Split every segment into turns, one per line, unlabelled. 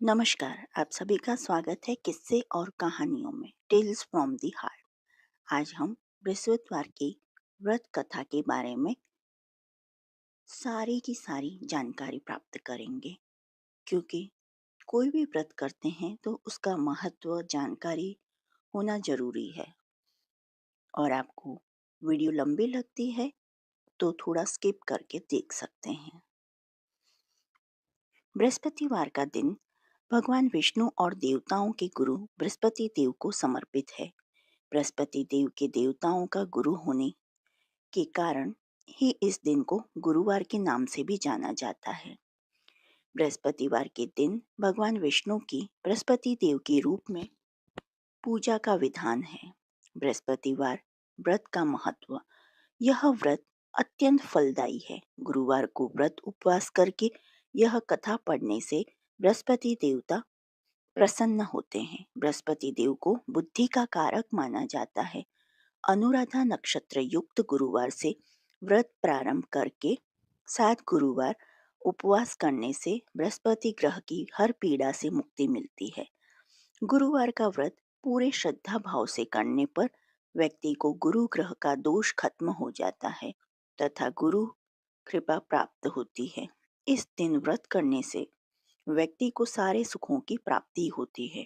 नमस्कार। आप सभी का स्वागत है किस्से और कहानियों में टेल्स फ्रॉम दी हार्ट। आज हम बृहस्पतिवार की व्रत कथा के बारे में सारी की सारी जानकारी प्राप्त करेंगे, क्योंकि कोई भी व्रत करते हैं तो उसका महत्व जानकारी होना जरूरी है। और आपको वीडियो लंबी लगती है तो थोड़ा स्किप करके देख सकते हैं। बृहस्पतिवार का दिन भगवान विष्णु और देवताओं के गुरु बृहस्पति देव को समर्पित है। बृहस्पति देव के देवताओं का गुरु होने के कारण ही इस दिन को गुरुवार के नाम से भी जाना जाता है। बृहस्पतिवार के दिन भगवान विष्णु की बृहस्पति देव के रूप में पूजा का विधान है। बृहस्पतिवार व्रत का महत्व। यह व्रत अत्यंत फलदायी है। गुरुवार को व्रत उपवास करके यह कथा पढ़ने से बृहस्पति देवता प्रसन्न होते हैं। बृहस्पति देव को बुद्धि का कारक माना जाता है। अनुराधा नक्षत्र युक्त गुरुवार से व्रत प्रारंभ करके 7 गुरुवार उपवास करने से बृहस्पति ग्रह की हर पीड़ा से मुक्ति मिलती है। गुरुवार का व्रत पूरे श्रद्धा भाव से करने पर व्यक्ति को गुरु ग्रह का दोष खत्म हो जाता है तथा गुरु कृपा प्राप्त होती है। इस दिन व्रत करने से व्यक्ति को सारे सुखों की प्राप्ति होती है।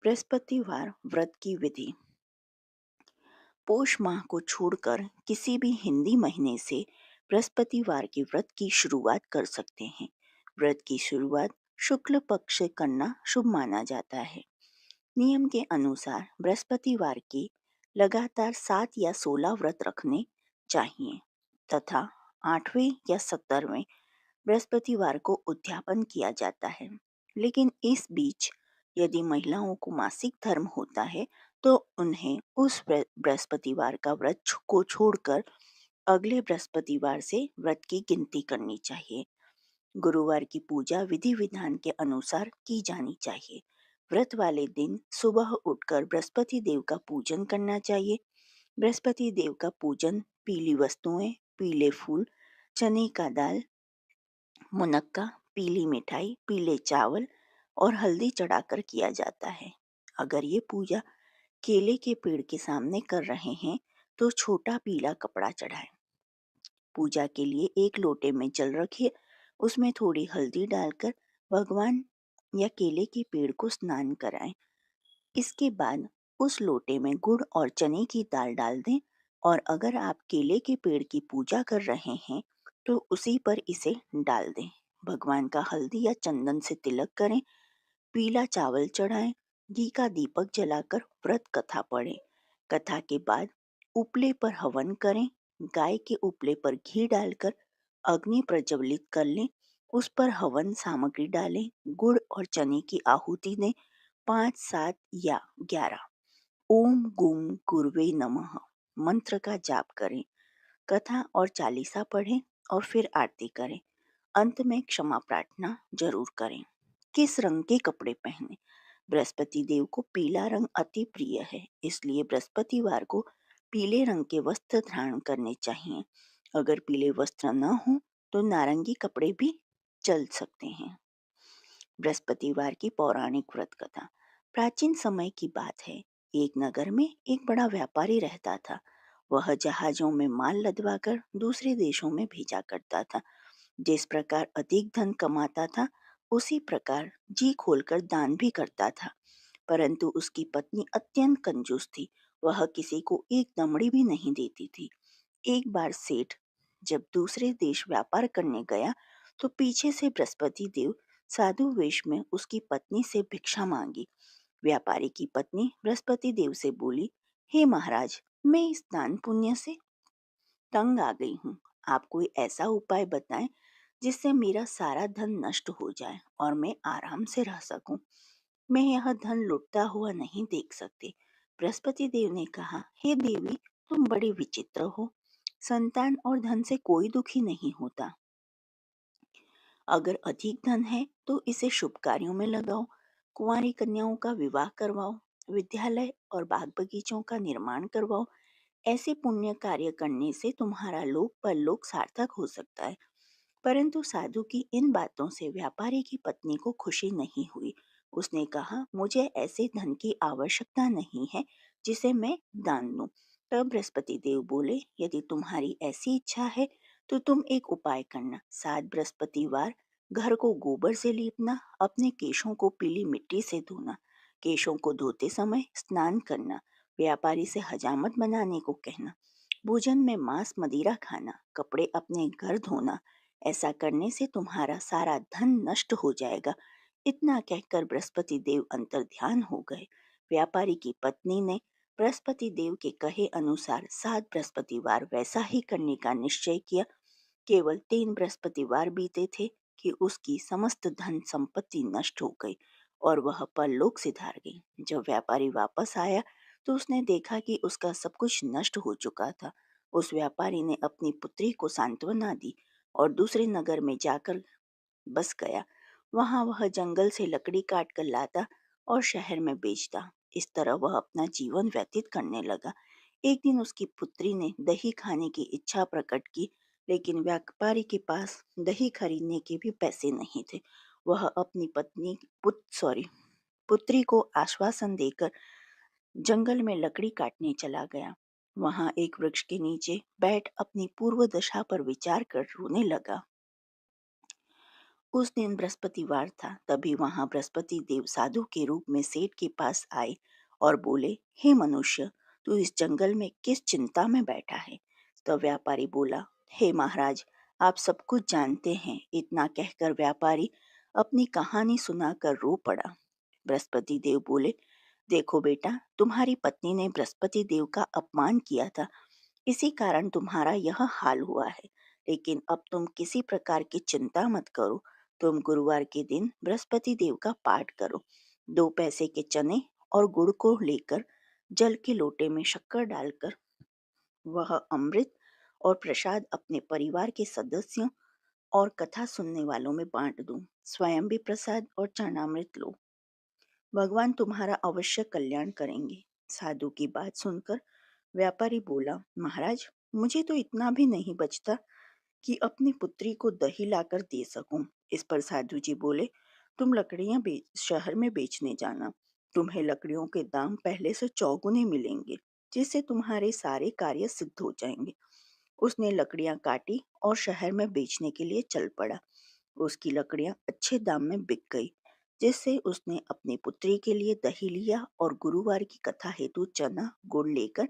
बृहस्पतिवार व्रत की विधि। पोष माह को छोड़कर किसी भी हिंदी महीने से बृहस्पतिवार के व्रत की शुरुआत कर सकते हैं। व्रत की शुरुआत शुक्ल पक्ष से करना शुभ माना जाता है। नियम के अनुसार बृहस्पतिवार की लगातार 7 या 16 व्रत रखने चाहिए तथा 8वें या 17वें बृहस्पतिवार को उद्यापन किया जाता है। लेकिन इस बीच यदि महिलाओं को मासिक धर्म होता है तो उन्हें उस बृहस्पतिवार का को छोड़कर अगले बृहस्पतिवार से व्रत की गिनती करनी चाहिए। गुरुवार की पूजा विधि विधान के अनुसार की जानी चाहिए। व्रत वाले दिन सुबह उठकर बृहस्पति देव का पूजन करना चाहिए। बृहस्पति देव का पूजन पीली वस्तुएं, पीले फूल, चने का दाल, मुनक्का, पीली मिठाई, पीले चावल और हल्दी चढ़ाकर किया जाता है। अगर ये पूजा केले के पेड़ के सामने कर रहे हैं तो छोटा पीला कपड़ा चढ़ाएं। पूजा के लिए एक लोटे में जल रखिए, उसमें थोड़ी हल्दी डालकर भगवान या केले के पेड़ को स्नान कराएं। इसके बाद उस लोटे में गुड़ और चने की दाल डाल दें और अगर आप केले के पेड़ की पूजा कर रहे हैं तो उसी पर इसे डाल दें। भगवान का हल्दी या चंदन से तिलक करें, पीला चावल चढ़ाएं, घी का दीपक जलाकर व्रत कथा पढ़ें। कथा के बाद उपले पर हवन करें। गाय के उपले पर घी डालकर अग्नि प्रज्वलित कर लें, उस पर हवन सामग्री डालें, गुड़ और चने की आहुति दें। 5, 7 या 11 ओम गुम गुरुवे नमः मंत्र का जाप करें। कथा और चालीसा पढ़ें और फिर आरती करें। अंत में क्षमा प्रार्थना जरूर करें। किस रंग के कपड़े पहने? बृहस्पति देव को पीला रंग अति प्रिय है, इसलिए बृहस्पतिवार को पीले रंग के वस्त्र धारण करने चाहिए। अगर पीले वस्त्र न हो तो नारंगी कपड़े भी चल सकते हैं। बृहस्पतिवार की पौराणिक व्रत कथा। प्राचीन समय की बात है। एक नगर में एक बड़ा व्यापारी रहता था। वह जहाजों में माल लदवाकर दूसरे देशों में भेजा करता था। जिस प्रकार अधिक धन कमाता था उसी प्रकार जी खोलकर दान भी करता था। परंतु उसकी पत्नी अत्यंत कंजूस थी। वह किसी को एक दमड़ी भी नहीं देती थी। एक बार सेठ जब दूसरे देश व्यापार करने गया तो पीछे से बृहस्पति देव साधु वेश में उसकी पत्नी से भिक्षा मांगी। व्यापारी की पत्नी बृहस्पति देव से बोली, हे महाराज, मैं इस दान पुण्य से तंग आ गई हूँ। आप कोई ऐसा उपाय बताएं जिससे मेरा सारा धन नष्ट हो जाए और मैं आराम से रह सकूं। मैं यह धन लुटता हुआ नहीं देख सकती। बृहस्पति देव ने कहा, हे देवी, तुम बड़े विचित्र हो। संतान और धन से कोई दुखी नहीं होता। अगर अधिक धन है तो इसे शुभ कार्यों में लगाओ, कुंवारी कन्याओं का विवाह करवाओ, विद्यालय और बाग बगीचों का निर्माण करवाओ। ऐसे पुण्य कार्य करने से तुम्हारा लोक परलोक सार्थक हो सकता है। परंतु साधु की इन बातों से व्यापारी की पत्नी को खुशी नहीं हुई। उसने कहा, मुझे ऐसे धन की आवश्यकता नहीं है जिसे मैं दान दूं। तब बृहस्पति देव बोले, यदि तुम्हारी ऐसी इच्छा है तो तुम एक उपाय करना। 7 बृहस्पतिवार घर को गोबर से लीपना, अपने केशों को पीली मिट्टी से धोना, केशों को धोते समय स्नान करना, व्यापारी से हजामत बनाने को कहना, भोजन में मांस मदिरा खाना, कपड़े अपने घर धोना। ऐसा करने से तुम्हारा सारा धन नष्ट हो जाएगा। इतना कहकर बृहस्पति देव अंतर्ध्यान हो गए। व्यापारी की पत्नी ने बृहस्पति देव के कहे अनुसार 7 बृहस्पतिवार वैसा ही करने का निश्चय किया। केवल 3 बृहस्पतिवार बीते थे कि उसकी समस्त धन संपत्ति नष्ट हो गई और वह परलोक सिधार गई। जब व्यापारी वापस आया तो उसने देखा कि उसका सब कुछ नष्ट हो चुका था। उस व्यापारी ने अपनी पुत्री को सांत्वना दी और दूसरे नगर में जाकर बस गया। वहां वह जंगल से लकड़ी काट कर लाता और शहर में बेचता। इस तरह वह अपना जीवन व्यतीत करने लगा। एक दिन उसकी पुत्री ने दही खाने की इच्छा प्रकट की, लेकिन व्यापारी के पास दही खरीदने के भी पैसे नहीं थे। वह अपनी पुत्री को आश्वासन देकर जंगल में लकड़ी काटने चला गया। वहां एक वृक्ष के नीचे बैठ अपनी पूर्व दशा पर विचार कर रोने लगा। उस दिन बृहस्पतिवार था। तभी वहां बृहस्पति देव साधु के रूप में सेठ के पास आए और बोले, हे मनुष्य, तू इस जंगल में किस चिंता में बैठा है? तब व्यापारी बोला, हे महाराज, आप सब कुछ जानते हैं। इतना कहकर व्यापारी अपनी कहानी सुनाकर रो पड़ा। बृहस्पति देव बोले, देखो बेटा, तुम्हारी पत्नी ने बृहस्पति देव का अपमान किया था, इसी कारण तुम्हारा यह हाल हुआ है। लेकिन अब तुम किसी प्रकार की चिंता मत करो। तुम गुरुवार के दिन बृहस्पति देव का पाठ करो। 2 पैसे के चने और गुड़ को लेकर जल के लोटे में शक्कर डालकर वह अमृत और प्रसाद अपने परिवार के सदस्यों और कथा सुनने वालों में बांट दो। स्वयं भी प्रसाद और चरणामृत लो। भगवान तुम्हारा अवश्य कल्याण करेंगे। साधु की बात सुनकर व्यापारी बोला, महाराज, मुझे तो इतना भी नहीं बचता कि अपनी पुत्री को दही लाकर दे सकूं। इस पर साधु जी बोले, तुम लकड़ियां शहर में बेचने जाना। तुम्हें लकड़ियों के दाम पहले से चौगुने मिलेंगे, जिससे तुम्हारे सारे कार्य सिद्ध हो जाएंगे। उसने लकड़ियां काटी और शहर में बेचने के लिए चल पड़ा। उसकी लकड़ियां अच्छे दाम में बिक गई, जिससे उसने अपनी पुत्री के लिए दही लिया और गुरुवार की कथा हेतु चना गुड़ लेकर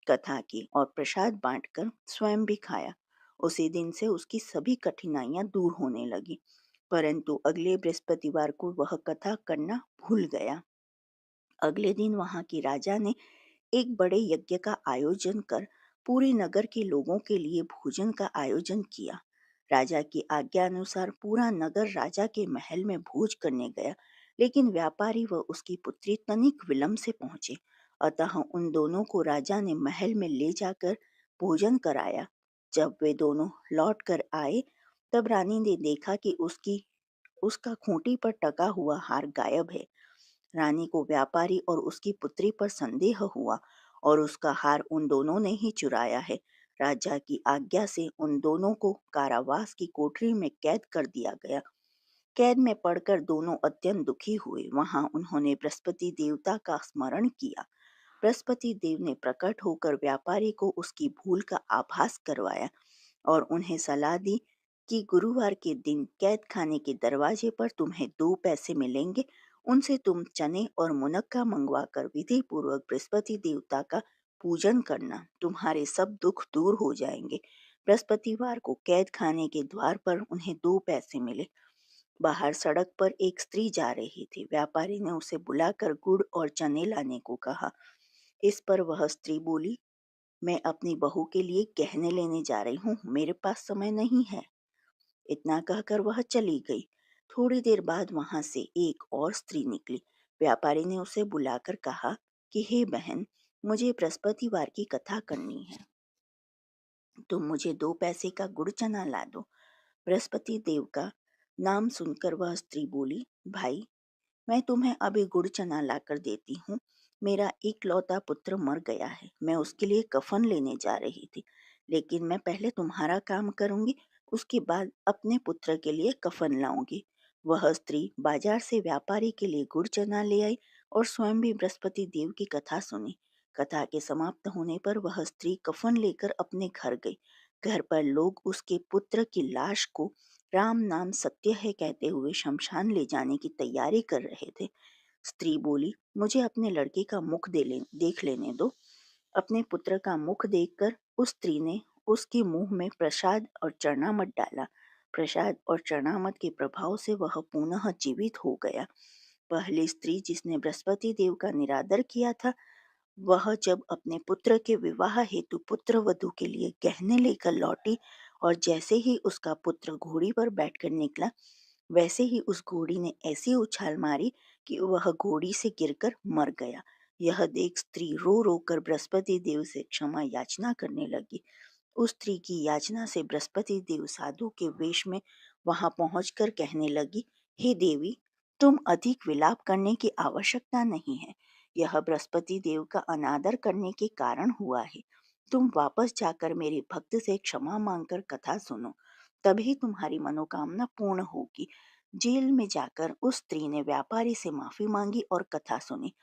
कथा की और प्रसाद बांटकर स्वयं भी खाया। उसी दिन से उसकी सभी कठिनाइयां दूर होने लगी। परंतु अगले बृहस्पतिवार को वह कथा करना भूल गया। अगले दिन वहां की राजा ने एक बड़े यज्ञ का आयोजन कर पूरे नगर के लोगों के लिए भोजन का आयोजन किया। राजा की आज्ञा अनुसार पूरा नगर राजा के महल में भोज करने गया, लेकिन व्यापारी व उसकी पुत्री तनिक विलंब से पहुंचे। अतः उन दोनों को राजा ने महल में ले जाकर भोजन कराया। जब वे दोनों लौट कर आए, तब रानी ने देखा कि उसका खूंटी पर टका हुआ हार गायब है। रानी को व्यापारी और उसकी पुत्री पर संदेह हुआ और उसका हार उन दोनों ने ही चुराया है। राजा की आज्ञा से उन दोनों को कारावास की कोठरी में कैद कर दिया गया। कैद में पड़कर दोनों अत्यंत दुखी हुए। वहां उन्होंने बृहस्पति देवता का स्मरण किया। बृहस्पति देव ने प्रकट होकर व्यापारी को उसकी भूल का आभास करवाया और उन्हें सलाह दी कि गुरुवार के दिन कैद खाने के दरवाजे पर तुम्हें 2 पैसे मिलेंगे। उनसे तुम चने और मुनक्का मंगवा कर विधि पूर्वक बृहस्पति देवता का पूजन करना। तुम्हारे सब दुख दूर हो जाएंगे। बृहस्पतिवार को कैद खाने के द्वार पर उन्हें 2 पैसे मिले। बाहर सड़क पर एक स्त्री जा रही थी। व्यापारी ने उसे बुलाकर गुड़ और चने लाने को कहा। इस पर वह स्त्री बोली, मैं अपनी बहू के लिए गहने लेने जा रही हूँ, मेरे पास समय नहीं है। इतना कहकर वह चली गई। थोड़ी देर बाद वहां से एक और स्त्री निकली। व्यापारी ने उसे बुलाकर कहा कि हे बहन, मुझे बृहस्पतिवार की कथा करनी है, तुम मुझे 2 पैसे का गुड़ चना ला दो। बृहस्पति देव का नाम सुनकर वह स्त्री बोली, भाई, मैं तुम्हें अभी गुड़ चना लाकर देती हूँ। मेरा इकलौता पुत्र मर गया है, मैं उसके लिए कफन लेने जा रही थी, लेकिन मैं पहले तुम्हारा काम करूंगी। उसके बाद अपने पुत्र के लिए कफन लाऊंगी। वह स्त्री बाजार से व्यापारी के लिए गुड़ चना ले आई और स्वयं भी बृहस्पति देव की कथा सुनी। कथा के समाप्त होने पर वह स्त्री कफन लेकर अपने घर गई। घर पर लोग उसके पुत्र की लाश को राम नाम सत्य है कहते हुए शमशान ले जाने की तैयारी कर रहे थे। स्त्री बोली, मुझे अपने लड़के का मुख देख लेने दो। अपने पुत्र का मुख देखकर उस स्त्री ने उसके मुंह में प्रसाद और चरणामृत डाला। प्रसाद और चरणामृत के प्रभाव से वह पुनः जीवित हो गया। पहली स्त्री जिसने बृहस्पति देव का निरादर किया था, वह जब अपने पुत्र के विवाह हेतु पुत्र वधू के लिए गहने लेकर लौटी और जैसे ही उसका पुत्र घोड़ी पर बैठकर निकला, वैसे ही उस घोड़ी ने ऐसी उछाल मारी कि वह घोड़ी से गिरकर मर गया। यह देख स्त्री रो रो कर बृहस्पति देव से क्षमा याचना करने लगी। उस स्त्री की याचना से बृहस्पति देव साधु के वेश में वहां पहुंचकर कहने लगी, हे देवी, तुम अधिक विलाप करने की आवश्यकता नहीं है। यह बृहस्पति देव का अनादर करने के कारण हुआ है। तुम वापस जाकर मेरे भक्त से क्षमा मांगकर कथा सुनो, तभी तुम्हारी मनोकामना पूर्ण होगी। जेल में जाकर उस स्त्री ने व्यापारी से माफी मांगी और कथा सुनी।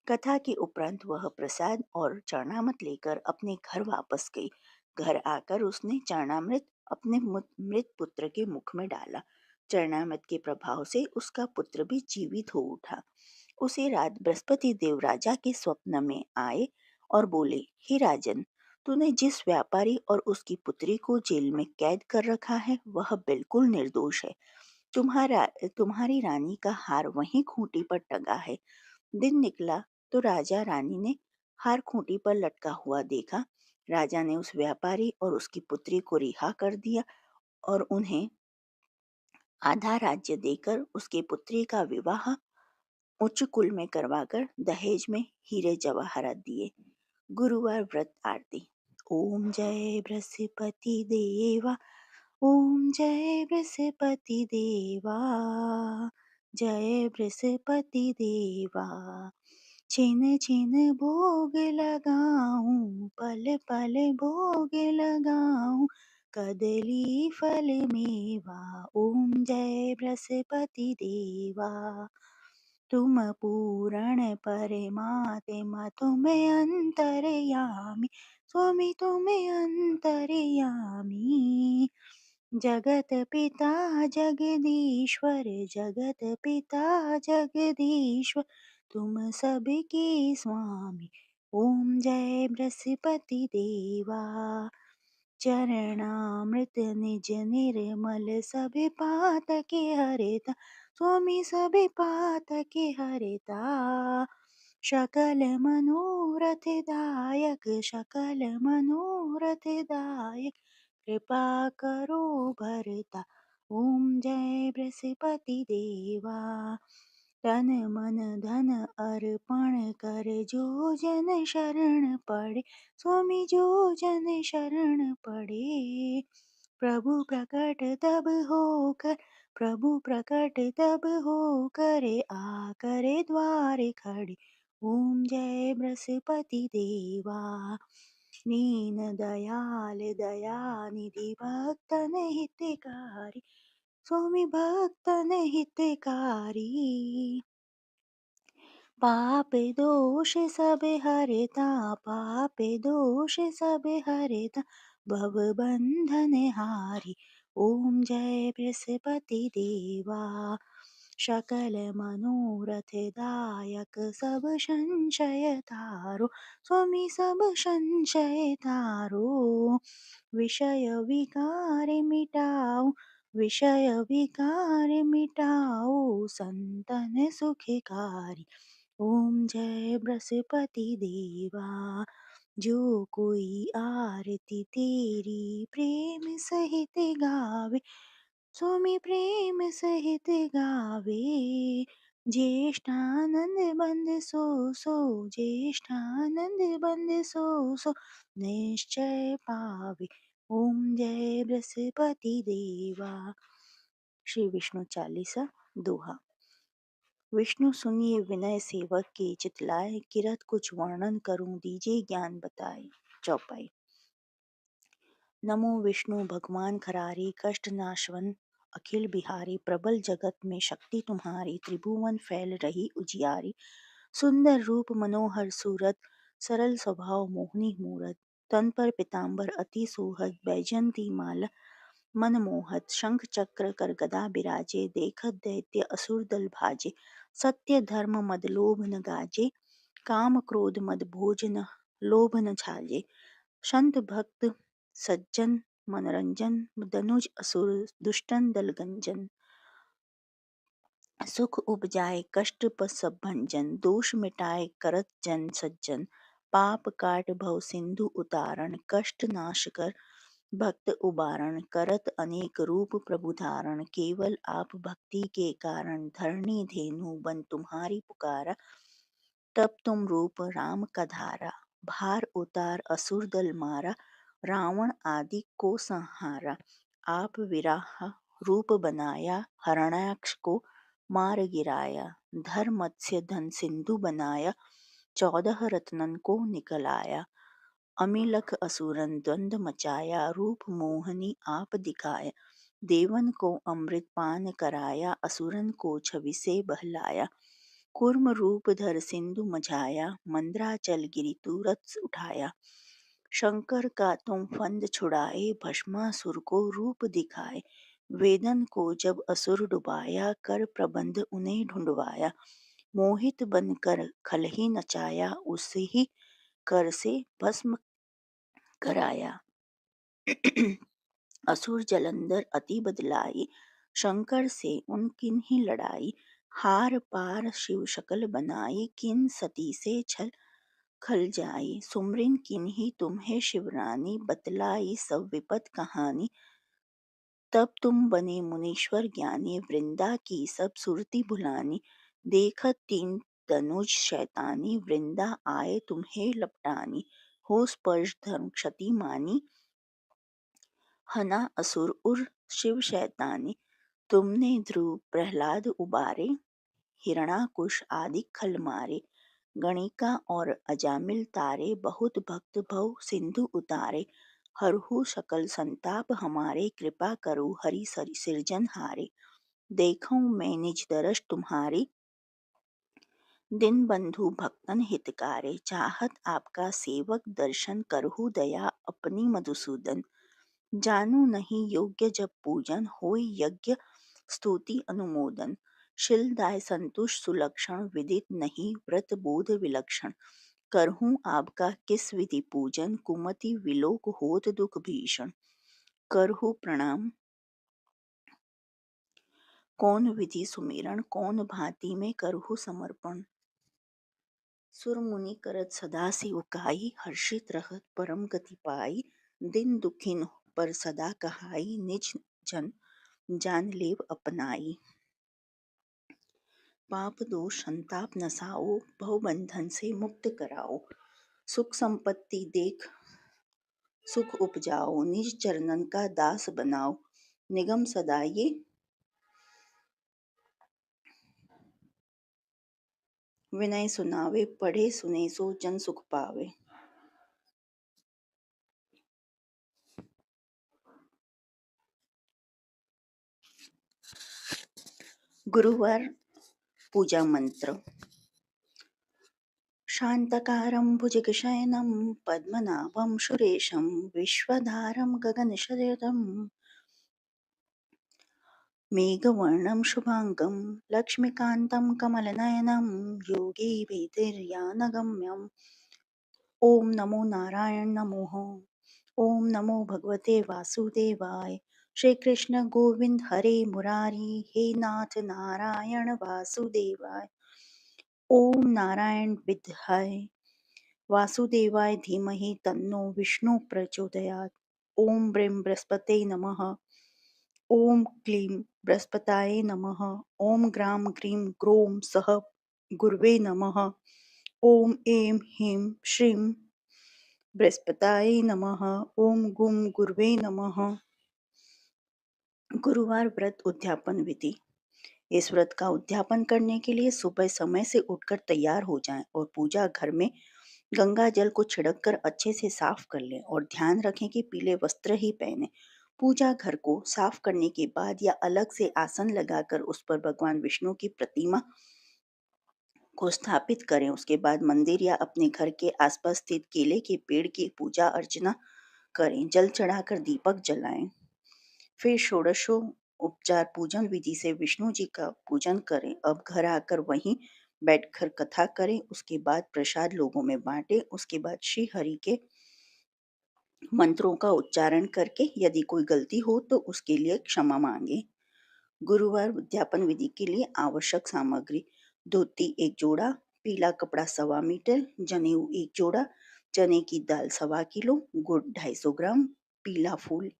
कथा के उपरांत वह प्रसाद और चरणामृत लेकर अपने घर वापस गई। घर आकर उसने चरणामृत अपने मृत पुत्र के मुख में डाला। चरणामृत के प्रभाव से उसका पुत्र भी जीवित हो उठा। उसी रात बृहस्पति देव राजा के स्वप्न में आए और बोले, हे राजन, तूने जिस व्यापारी और उसकी पुत्री को जेल में कैद कर रखा है वह बिल्कुल निर्दोष है। तुम्हारा तुम्हारी रानी का हार वहीं खूंटी पर टंगा है। दिन निकला तो राजा रानी ने हार खूंटी पर लटका हुआ देखा। राजा ने उस व्यापारी और उसकी पुत्री को रिहा कर दिया और उन्हें आधा राज्य देकर उसकी पुत्री का विवाह उच्च कुल में करवाकर दहेज में हीरे जवाहरात दिए। गुरुवार व्रत आरती। ओम जय बृहस्पति देवा, ओम जय बृहस्पति देवा, जय बृहस्पति देवा। छिन छिन भोग लगाऊं, पल पल भोग लगाऊं, कदली फल मेवा। ओम जय बृहस्पति देवा। तुम पूर्ण परमात्मा, तुम अंतर्यामी, स्वामी तुम अंतर्यामी। जगत पिता जगदीश्वर, जगत पिता जगदीश्वर, तुम सबके स्वामी। ओम जय बृहस्पति देवा। चरणामृत निज निर्मल, सभी पातके हरिता, स्वामी सभी पातके हरिता। सकल मनोरथ दायक, सकल मनोरथ दायक, कृपा करो भरता। ओम जय बृहस्पति देवा। तन मन धन अर्पण कर, जो जन शरण पड़े, स्वामी जो जन शरण पड़े। प्रभु प्रकट तब होकर, प्रभु प्रकट तब होकर, आकर द्वार खड़े। ओम जय बृहस्पति देवा। दीन दयाल दयानिधि, भक्तन हितकारी, स्वामी भक्तन हितकारी। पाप दोष सब हरता, पाप दोष सब हरता, भव बंधन हारी। ओम जय बृहस्पति देवा। सकल मनोरथ दायक, सब संशय तारो, स्वामी सब संशय तारो। विषय विकार मिटाओ, विषय विकार मिटाओ, संतन सुखकारी। ओम जय बृहस्पति देवा। जो कोई आरती तेरी प्रेम सहित गावे, स्वामी प्रेम सहित गावे। ज्येष्ठानंद बंद सो सो, ज्येष्ठानंद बंद सो सो, निश्चय पावे। ओम जय बृहस्पति देवा। श्री विष्णु चालीसा दोहा। विष्णु सुनिए विनय सेवक के, चितलाए किरत कुछ वर्णन करूं, दीजिए ज्ञान बताए। चौपाई। नमो विष्णु भगवान खरारी कष्ट नाशवन अखिल बिहारी प्रबल जगत में शक्ति तुम्हारी त्रिभुवन फैल रही उजियारी सुंदर रूप मनोहर सूरत सरल स्वभाव मोहिनी मूरत तन पर पीतांबर अति सोहत बैजंती माला मनमोहत शंख चक्र कर गदा बिराजे देखत दैत्य असुर दल भाजे सत्य धर्म मद लोभ न गाजे काम क्रोध मद भोज न लोभ न छाजे संत भक्त सज्जन मनरंजन दनुज असुर दुष्टन दल गंजन सुख उपजाए कष्ट सब भंजन दोष मिटाए करत जन सज्जन पाप काट भव सिंधु उतारण कष्ट नाश कर भक्त उबारण करत अनेक रूप प्रभु धारण केवल आप भक्ति के कारण धरणी धेनु बन तुम्हारी पुकारा तब तुम रूप राम का धारा भार उतार असुर दल मारा रावण आदि को संहारा आप विराह रूप बनाया हरणाक्ष को मार गिराया धर मत्स्य धन सिंधु बनाया 14 रत्नन को निकलाया अमिलख असुरन द्वंद मचाया रूप मोहनी आप दिखाया देवन को अमृत पान कराया असुरन को छवि से बहलाया कूर्म रूप धर सिंधु मझाया मंद्राचल गिरि तुरत उठाया शंकर का तुम फंद छुड़ाए भस्मासुर को रूप दिखाए वेदन को जब असुर डुबाया कर प्रबंध उन्हें ढूंढवाया मोहित बनकर खलही नचाया उसे ही कर से भस्म कराया असुर जलंधर अति बदलाई शंकर से उनकिन ही लड़ाई हार पार शिव शकल बनाई किन सती से छल खल जाई सुमरिन किन ही तुम्हें शिवरानी बतलाई सब विपत कहानी तब तुम बने मुनीश्वर ज्ञानी वृंदा की सब सुरती भुलानी देखत तीन तनुज शैतानी वृंदा आए तुम्हें लपटानी हो स्पर्श धर्म क्षति मानी हना असुर उर शिव शैतानी तुमने ध्रुव प्रहलाद उबारे हिरणाकुश आदि खल मारे गणिका और अजामिल तारे बहुत भक्त भव सिंधु उतारे हरहु सकल संताप हमारे कृपा करो हरि सरि सिरजन हारे देखूं मैं निज दरस तुम्हारी दिन बंधु भक्तन हितकारे चाहत आपका सेवक दर्शन करहु दया अपनी मधुसूदन जानू नहीं योग्य जब पूजन होय यज्ञ स्तुति अनुमोदन शीलदाय संतुष्ट सुलक्षण विदित नहीं व्रत बोध विलक्षण करहूँ आपका किस विधि पूजन कुमति विलोक होत दुख भीषण करहु प्रणाम कौन विधि सुमिरन कौन भांति में करहु समर्पण सुर मुनि करत सदा से उकाई हर्षित रहत परम गति पाई दिन दुखिन पर सदा कहाई निज जन जान लेव अपनाई पाप दोष संताप नसाओ भव बंधन से मुक्त कराओ सुख संपत्ति देख सुख उपजाओ निज चरणन का दास बनाओ निगम सदा ये विनय सुनावे पढ़े सुने सो जन सुख पावे गुरुवार पूजा मंत्र शांतकारं भुजगशयनं पद्मनाभं सुरेशं विश्वधारं गगनशयनं मेघवर्णं शुभांगं लक्ष्मीकान्तं कमलनयनं योगी वेदैर्यानगम्यम् ॐ नमो नारायण नमोः ॐ नमो भगवते वासुदेवाय श्री कृष्ण गोविंद हरे मुरारी हे नाथ नारायण वासुदेवाय ओम नारायण विद्याय वासुदेवाय धीमहि तन्नो विष्णु प्रचोदयात् ओम ब्रीं बृहस्पते नमः ओम क्लीं बृहस्पताय नमः ओम ग्रां ग्रीं ग्रौं सः गुरवे नमः ओम ऐं ह्रीं श्रीं बृहस्पताय नमः ओम गुं गुरवे नमः गुरुवार व्रत उद्यापन विधि इस व्रत का उद्यापन करने के लिए सुबह समय से उठकर तैयार हो जाएं और पूजा घर में गंगा जल को छिड़क कर अच्छे से साफ कर लें और ध्यान रखें कि पीले वस्त्र ही पहने। पूजा घर को साफ करने के बाद या अलग से आसन लगाकर उस पर भगवान विष्णु की प्रतिमा को स्थापित करें। उसके बाद मंदिर या अपने घर के आसपास स्थित केले के पेड़ की पूजा अर्चना करें। जल चढ़ाकर दीपक जलाएं। फिर षोडशो उपचार पूजन विधि से विष्णु जी का पूजन करें। अब घर आकर वहीं बैठकर कथा करें। उसके बाद प्रसाद लोगों में बांटें। उसके बाद श्री हरि के मंत्रों का उच्चारण करके यदि कोई गलती हो तो उसके लिए क्षमा मांगे। गुरुवार उद्यापन विधि के लिए आवश्यक सामग्री: धोती 1 जोड़ा, पीला कपड़ा 1.25 मीटर, जनेऊ 1 जोड़ा, चने की दाल 1.25 किलो, गुड़ 250 ग्राम, पीला फूल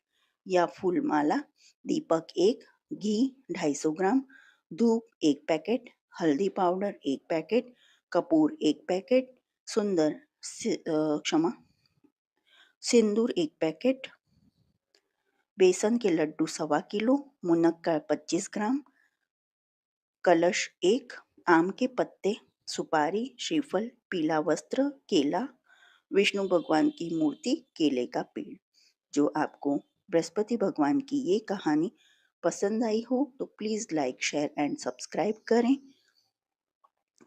या फूल माला, दीपक 1, घी 250 ग्राम, धूप 1 पैकेट, हल्दी पाउडर 1 पैकेट, कपूर 1 पैकेट, क्षमा सिंदूर 1 पैकेट, बेसन के लड्डू 1.25 किलो, मुनक्का 25 ग्राम, कलश 1, आम के पत्ते, सुपारी, श्रीफल, पीला वस्त्र, केला, विष्णु भगवान की मूर्ति, केले का पेड़। जो आपको बृहस्पति भगवान की ये कहानी पसंद आई हो तो please like, share and subscribe करें।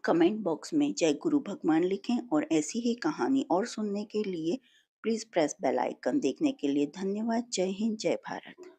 कमेंट बॉक्स में जय गुरु भगवान लिखें और ऐसी ही कहानी और सुनने के लिए प्लीज़ प्रेस बेल आइकन। देखने के लिए धन्यवाद। जय हिंद, जय भारत।